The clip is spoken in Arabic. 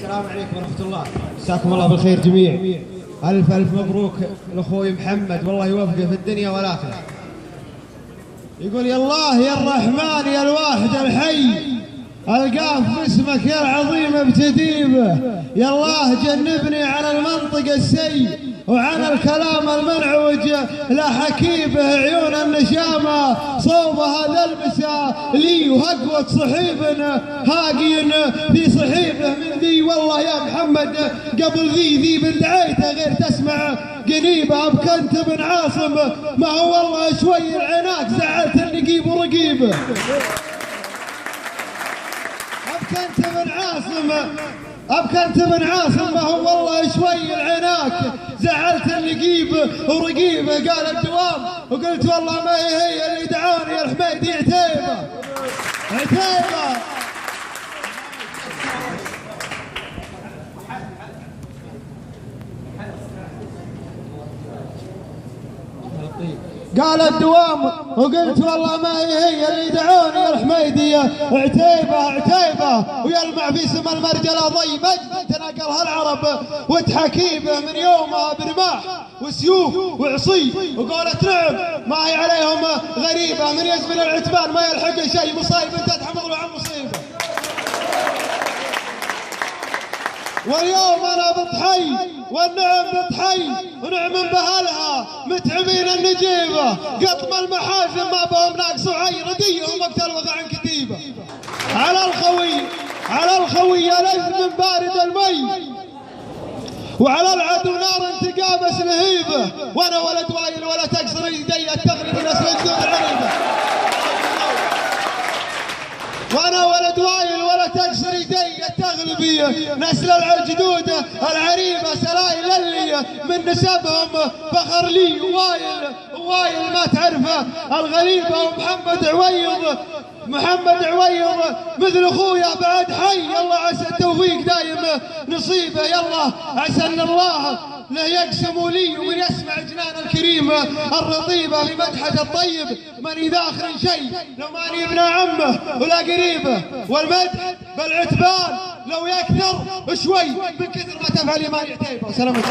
السلام عليكم ورحمة الله. مساكم الله بالخير جميع. ألف ألف مبروك لأخوي محمد، والله يوفقه في الدنيا والآخرة. يقول يا الله يا الرحمن يا الواحد الحي، القاف باسمك يا العظيم بتديبه. يا الله جنبني على المنطق السيء وعن الكلام المنعوج لا حكيبه. عيون النشامة صوبها للبسه لي، وهقوة صحيب هاقين في صحيبه من ذي. والله يا محمد قبل ذي بدعيته غير تسمع قنيبه. أبكنت بن عاصم ما هو والله شوي العناك زعلت النقيب ورقيبه. أبكنت بن عاصم ما هو والله شوي العناك زعلت النقيب ورقيبه. قال الدوام وقلت والله ما هي اللي دعوني يا الحميدي عتيبه عتيبه. قال الدوام وقلت والله ما هي اللي دعوني يا الحميدي عتيبه عتيبه. ويلمع في سما المرجله ضي مجد تناقلها العرب وتحكيبه. من يومها برماح وسيوف وعصي وقولت نعم ما هي عليهم غريبه. من يزمن العتبان ما يلحق شيء، مصايب تتحمل عن مصيبه. واليوم انا بضحي والنعم بضحي ونعم بهلها متعبين النجيبه. قطم المحازم ما بهم ناقص وعي رديهم وقت الوضع كتيبه. على الخوي لذ من بارد المي، وعلى العدو نار انتقابس لهيبه. وانا ولد وايل ولا تكسر يدي التغريد نسل الجود العريبه. وانا ولد وايل ولا تكسر يدي التغلبيه نسل الجدود العريبه. سلايل اللي من نسبهم فخر لي وايل ما تعرفه الغريبه. ومحمد عويض مثل اخويا بعد حي. يلا عسى التوفيق دايم نصيبه. يلا عسى ان الله له يقسم لي ومن يسمع جنان الكريمه الرطيبه في مدحه الطيب من اذا اخر شيء لو ماني ابن عمه ولا قريبه. والمدح بالعتبان لو يكثر شوي من كثر ما تفعل ما يعتيبه. سلام عليكم.